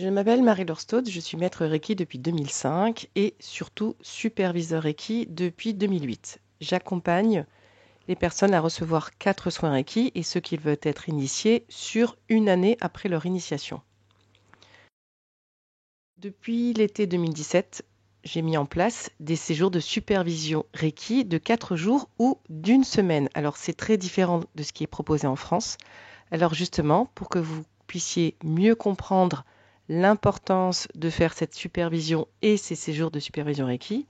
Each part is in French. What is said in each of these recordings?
Je m'appelle Marie-Laure Staude, je suis maître Reiki depuis 2005 et surtout superviseur Reiki depuis 2008. J'accompagne les personnes à recevoir 4 soins Reiki et ceux qui veulent être initiés sur une année après leur initiation. Depuis l'été 2017, j'ai mis en place des séjours de supervision Reiki de 4 jours ou d'une semaine. Alors c'est très différent de ce qui est proposé en France. Alors justement, pour que vous puissiez mieux comprendre l'importance de faire cette supervision et ces séjours de supervision Reiki,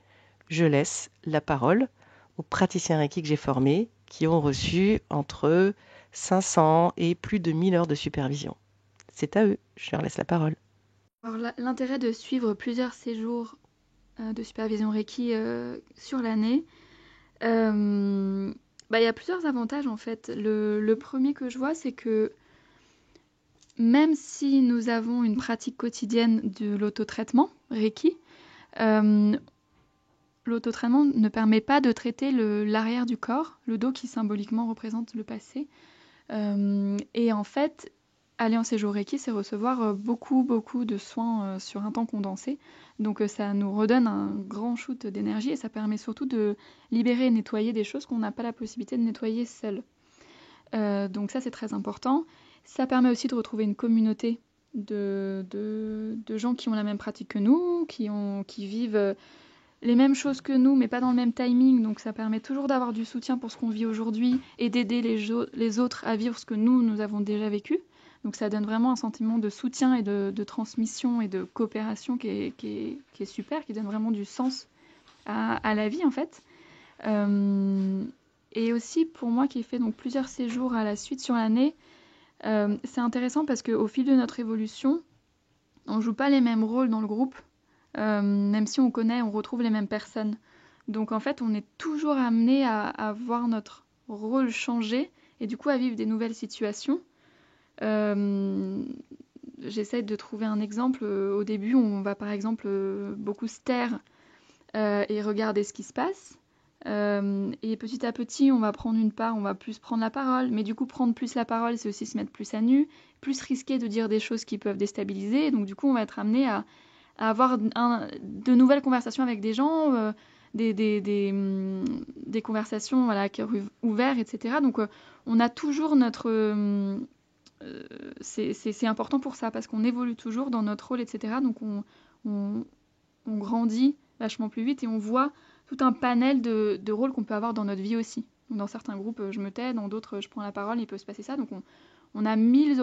je laisse la parole aux praticiens Reiki que j'ai formés qui ont reçu entre 500 et plus de 1000 heures de supervision. C'est à eux, je leur laisse la parole. Alors, l'intérêt de suivre plusieurs séjours de supervision Reiki sur l'année, il y a plusieurs avantages en fait. Le premier que je vois, c'est que même si nous avons une pratique quotidienne de l'autotraitement Reiki, euh, l'autotraitement ne permet pas de traiter l'arrière du corps, le dos qui symboliquement représente le passé. Et en fait, aller en séjour Reiki, c'est recevoir beaucoup, beaucoup de soins sur un temps condensé. Donc ça nous redonne un grand shoot d'énergie et ça permet surtout de libérer et nettoyer des choses qu'on n'a pas la possibilité de nettoyer seul. Donc ça, c'est très important. Ça permet aussi de retrouver une communauté de gens qui ont la même pratique que nous, qui vivent les mêmes choses que nous, mais pas dans le même timing. Donc ça permet toujours d'avoir du soutien pour ce qu'on vit aujourd'hui et d'aider les autres à vivre ce que nous avons déjà vécu. Donc ça donne vraiment un sentiment de soutien et de transmission et de coopération qui est super, qui donne vraiment du sens à la vie en fait. Euh, et aussi pour moi qui ai fait donc plusieurs séjours à la suite sur l'année, c'est intéressant parce qu'au fil de notre évolution, on joue pas les mêmes rôles dans le groupe, même si on connaît, on retrouve les mêmes personnes. Donc en fait, on est toujours amené à voir notre rôle changer et du coup à vivre des nouvelles situations. Euh, J'essaie de trouver un exemple. Au début, on va par exemple beaucoup se taire et regarder ce qui se passe. Et petit à petit, on va prendre une part, on va plus prendre la parole. Mais du coup, prendre plus la parole, c'est aussi se mettre plus à nu, plus risquer de dire des choses qui peuvent déstabiliser. Donc du coup, on va être amené à avoir de nouvelles conversations avec des gens, des conversations voilà, à cœur ouvert, etc. Donc on a toujours notre... c'est important pour ça, parce qu'on évolue toujours dans notre rôle, etc. Donc on, on grandit vachement plus vite et on voit tout un panel de rôles qu'on peut avoir dans notre vie aussi. Donc, dans certains groupes, je me tais, dans d'autres, je prends la parole, il peut se passer ça. Donc on a mille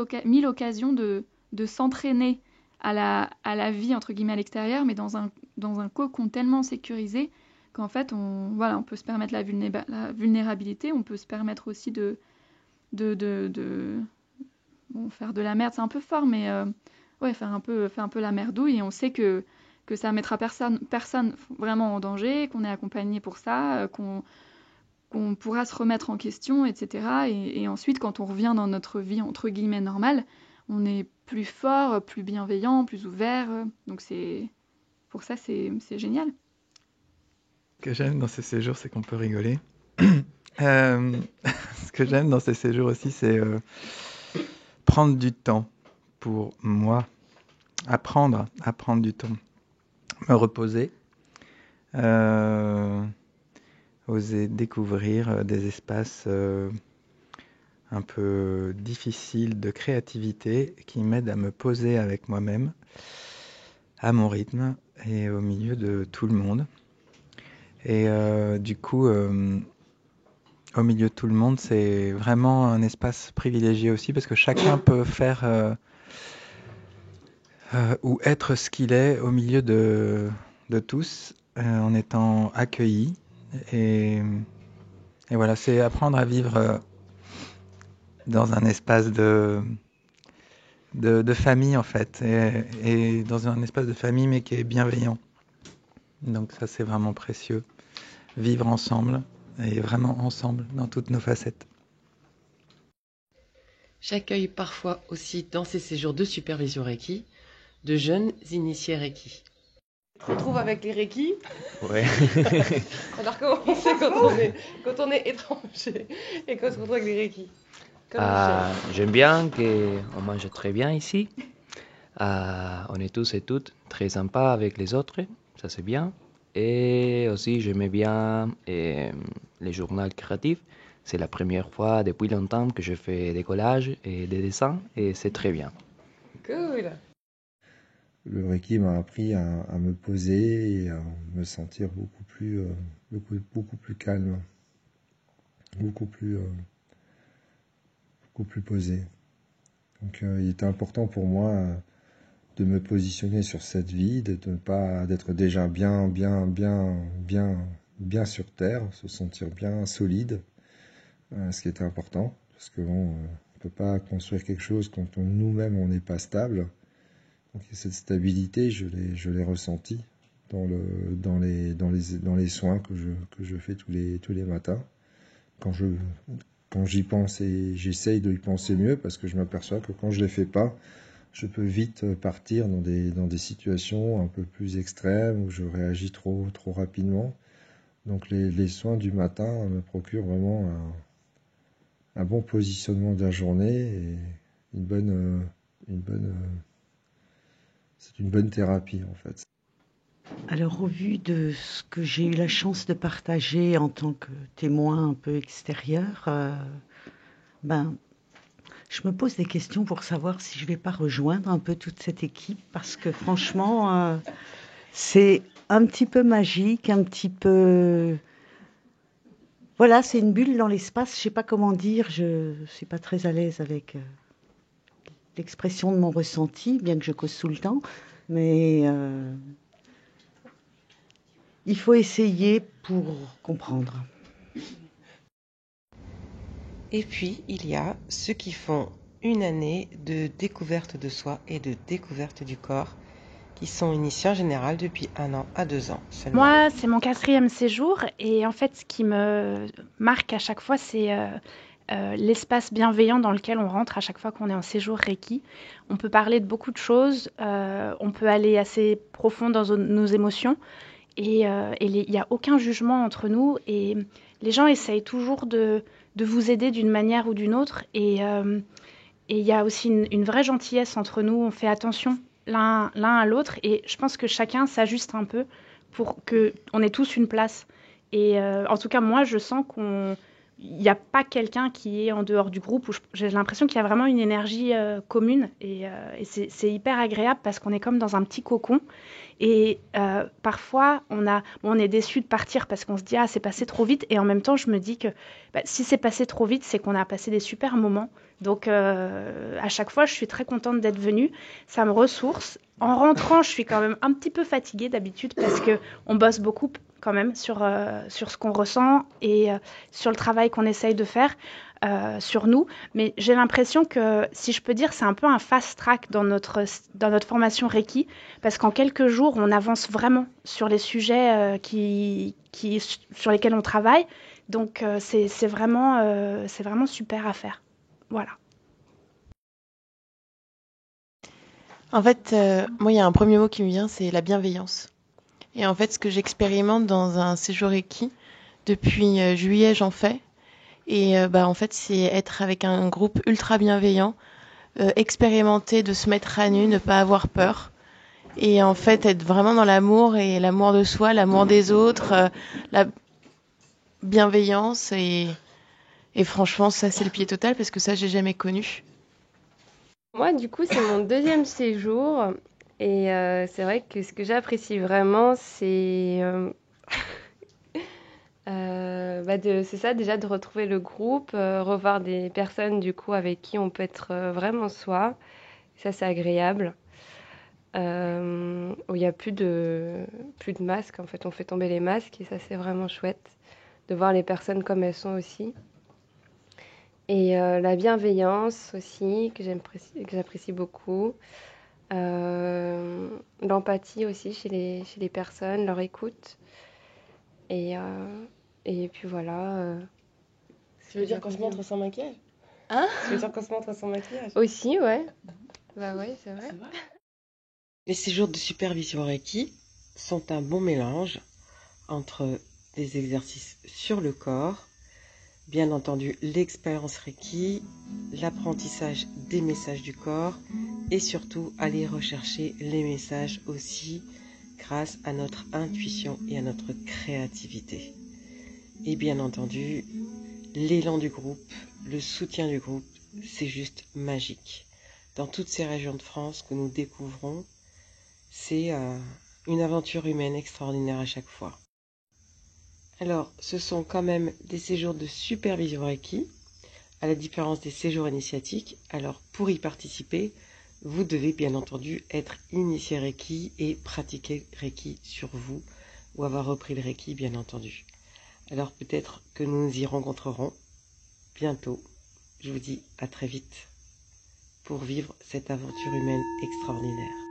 occasions de s'entraîner à la vie, entre guillemets, à l'extérieur, mais dans un cocon tellement sécurisé qu'en fait, on peut se permettre la vulnérabilité, on peut se permettre aussi de bon, faire de la merde, c'est un peu fort, mais ouais, faire un peu la merdouille, et on sait que ça mettra personne vraiment en danger, qu'on est accompagné pour ça, qu'on pourra se remettre en question, etc. Et ensuite, quand on revient dans notre vie, entre guillemets, normale, on est plus fort, plus bienveillant, plus ouvert. Donc pour ça, c'est génial. Ce que j'aime dans ces séjours, c'est qu'on peut rigoler. Euh, Ce que j'aime dans ces séjours aussi, c'est prendre du temps pour moi, apprendre à prendre du temps, me reposer, euh, oser découvrir des espaces un peu difficiles de créativité qui m'aident à me poser avec moi-même, à mon rythme et au milieu de tout le monde. Et du coup, au milieu de tout le monde, c'est vraiment un espace privilégié aussi parce que chacun peut faire ou être ce qu'il est au milieu de tous en étant accueilli. Et, et voilà, c'est apprendre à vivre dans un espace de famille en fait, et dans un espace de famille mais qui est bienveillant. Donc ça c'est vraiment précieux. Vivre ensemble et vraiment ensemble dans toutes nos facettes. J'accueille parfois aussi dans ces séjours de supervision Reiki de jeunes initiés Reiki. On se retrouve avec les Reiki. Ouais. Alors comment on fait quand on est étranger et qu'on se retrouve avec les Reiki? J'aime bien qu'on mange très bien ici. On est tous et toutes très sympas avec les autres, ça c'est bien. Et aussi, j'aimais bien les journaux créatifs. C'est la première fois depuis longtemps que je fais des collages et des dessins et c'est très bien. Cool. Le Reiki m'a appris à me poser et à me sentir beaucoup plus calme, beaucoup plus, beaucoup plus posé. Donc il était important pour moi de me positionner sur cette vie, d'être déjà bien sur terre, se sentir bien solide, ce qui était important, parce que bon, on peut pas construire quelque chose quand nous-mêmes on n'est pas stable. Donc cette stabilité, je l'ai ressentie dans les soins que je fais tous les matins. Quand j'y pense et j'essaye de y penser mieux, parce que je m'aperçois que quand je les fais pas, je peux vite partir dans des situations un peu plus extrêmes où je réagis trop rapidement. Donc les soins du matin me procurent vraiment un bon positionnement de la journée et c'est une bonne thérapie en fait. Alors, au vu de ce que j'ai eu la chance de partager en tant que témoin un peu extérieur, je me pose des questions pour savoir si je vais pas rejoindre un peu toute cette équipe parce que franchement, c'est un petit peu magique, un petit peu... Voilà, c'est une bulle dans l'espace, je sais pas comment dire, je suis pas très à l'aise avec l'expression de mon ressenti, bien que je cause tout le temps, mais il faut essayer pour comprendre. Et puis, il y a ceux qui font une année de découverte de soi et de découverte du corps, qui sont initiés en général depuis 1 an à 2 ans seulement. Moi, c'est mon 4e séjour et en fait, ce qui me marque à chaque fois, c'est l'espace bienveillant dans lequel on rentre à chaque fois qu'on est en séjour Reiki. On peut parler de beaucoup de choses, on peut aller assez profond dans nos émotions et il n'y a aucun jugement entre nous et les gens essayent toujours de vous aider d'une manière ou d'une autre et il y a aussi une vraie gentillesse entre nous, on fait attention l'un à l'autre et je pense que chacun s'ajuste un peu pour qu'on ait tous une place. Et en tout cas, moi, je sens qu'il n'y a pas quelqu'un qui est en dehors du groupe. J'ai l'impression qu'il y a vraiment une énergie commune et c'est hyper agréable parce qu'on est comme dans un petit cocon. Et parfois, on est déçu de partir parce qu'on se dit « Ah, c'est passé trop vite ». Et en même temps, je me dis que si c'est passé trop vite, c'est qu'on a passé des super moments. Donc, à chaque fois, je suis très contente d'être venue. Ça me ressource. En rentrant, je suis quand même un petit peu fatiguée d'habitude parce qu'on bosse beaucoup quand même sur ce qu'on ressent et sur le travail qu'on essaye de faire sur nous. Mais j'ai l'impression que, si je peux dire, c'est un peu un fast-track dans notre formation Reiki parce qu'en quelques jours, on avance vraiment sur les sujets sur lesquels on travaille. Donc, c'est vraiment super à faire. Voilà. En fait, moi, il y a un premier mot qui me vient, c'est la bienveillance. Et en fait, ce que j'expérimente dans un séjour Reiki, depuis juillet, j'en fais. Et en fait, c'est être avec un groupe ultra bienveillant, expérimenter de se mettre à nu, ne pas avoir peur. Et en fait, être vraiment dans l'amour et l'amour de soi, l'amour des autres, la bienveillance. Et franchement, ça, c'est le pied total parce que ça, j'ai jamais connu. Moi, du coup, c'est mon 2e séjour et c'est vrai que ce que j'apprécie vraiment, c'est c'est ça, déjà de retrouver le groupe, revoir des personnes du coup avec qui on peut être vraiment soi. Ça, c'est agréable. Où il n'y a plus de masques, en fait, on fait tomber les masques et ça, c'est vraiment chouette de voir les personnes comme elles sont aussi. Et la bienveillance aussi, que j'apprécie beaucoup. L'empathie aussi chez les personnes, leur écoute. Et puis voilà. Tu veux dire qu'on se montre sans maquillage? Hein? Tu veux dire qu'on se montre sans maquillage? Aussi, ouais. Bah oui, c'est vrai. Les séjours de supervision Reiki sont un bon mélange entre des exercices sur le corps, bien entendu l'expérience Reiki, l'apprentissage des messages du corps et surtout aller rechercher les messages aussi grâce à notre intuition et à notre créativité. Et bien entendu, l'élan du groupe, le soutien du groupe, c'est juste magique. Dans toutes ces régions de France que nous découvrons, c'est une aventure humaine extraordinaire à chaque fois. Alors, ce sont quand même des séjours de supervision Reiki, à la différence des séjours initiatiques. Alors, pour y participer, vous devez bien entendu être initié Reiki et pratiquer Reiki sur vous, ou avoir repris le Reiki, bien entendu. Alors, peut-être que nous nous y rencontrerons bientôt. Je vous dis à très vite pour vivre cette aventure humaine extraordinaire.